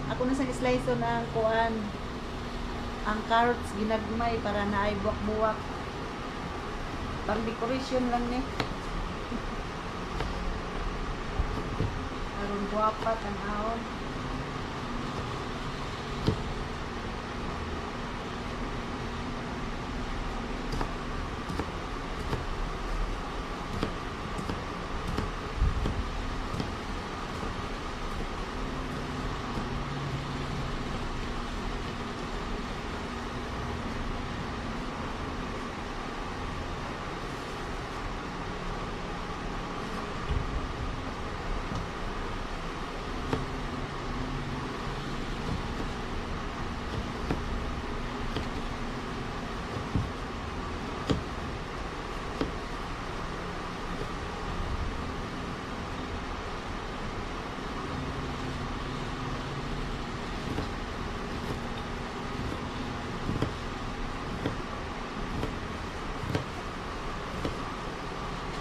Ako na sa slice ng kuan. Ang carrots ginagmay para naay buwak-buwak. Pang decoration lang ni. Aron guwapa tan-awon.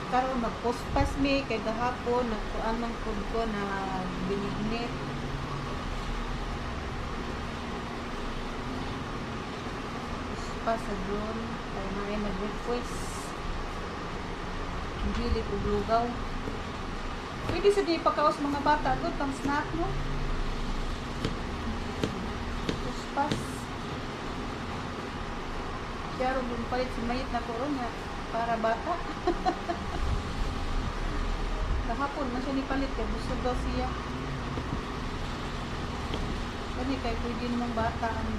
Karon magpuspas mi kay gahapon nagkuan man pud ko na binignit. Puspas sa drone kay may nag-request. Hindi ug lugaw. Pwede sa di pagkaos mga bata doon pang snack mo. Puspas. Kaya rin palit si mayit na koron nga para bata. Kahapon man siya ni palit kay busog daw siya. Kani kay pwede namang bata ang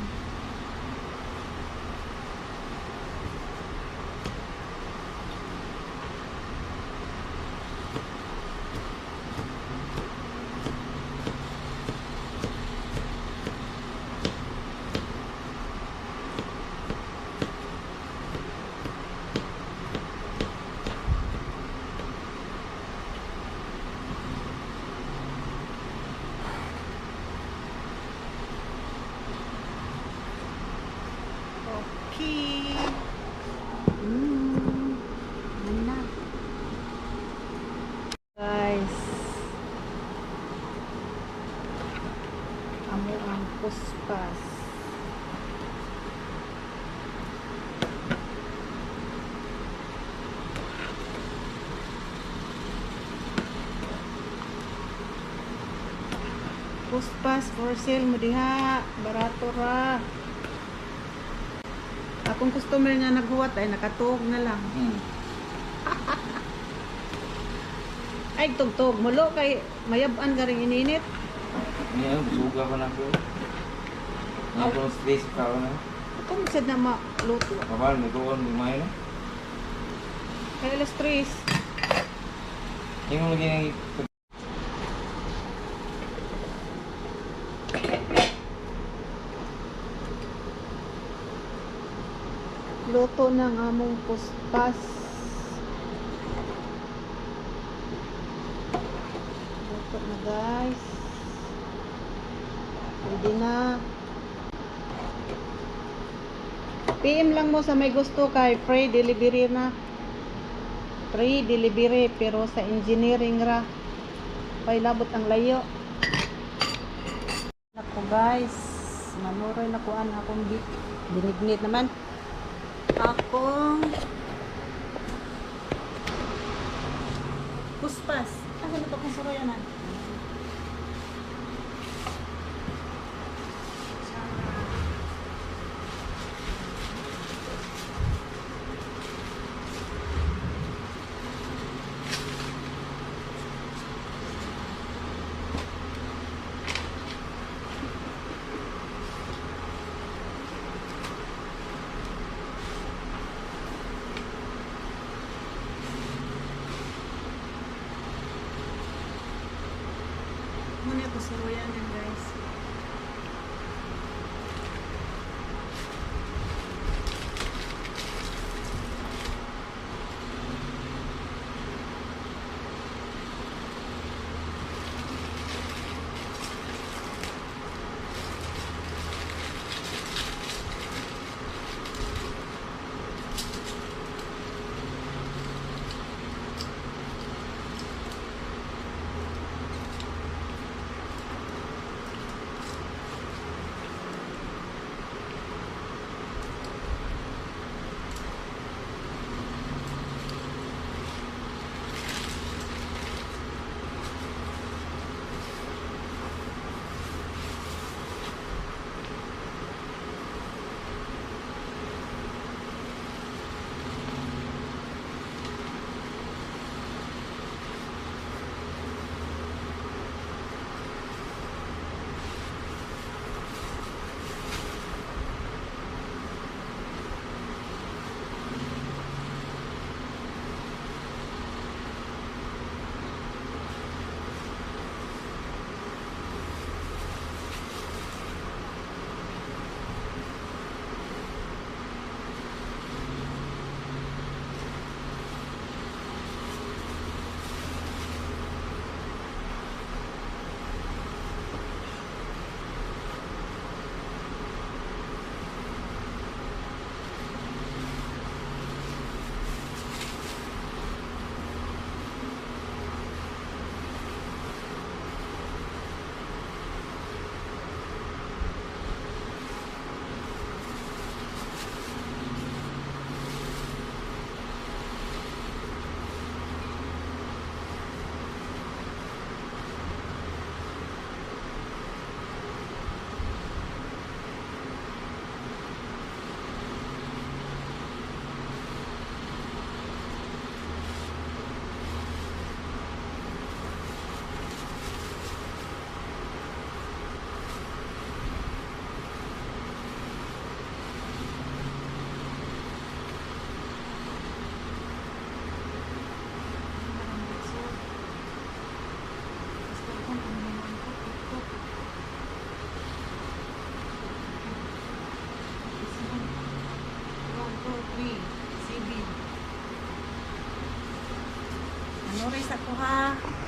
okay. Mana? Guys. Amo ang puspas. Puspas for sale mo diha. Barato ra. Akong customer nga naghuwat ay nakatuog na lang. Ay tugtog mulo kay mayab-an garing ininit. Niya suga pa na ko. Ang space ka na. Kung sad na maluto. Kabal ni ko on lumay na. Kay alas 3. Yung lagi Luto ng among puspas. Luto na guys. Pwede na. PM lang mo sa may gusto kay free delivery na. Free delivery pero sa engineering ra. Pailabot ang layo. Nako guys. Manuroy na kuan akong binignit naman. Akong puspas. Ano na ito kung suroyanan? Sorry sa ko ha.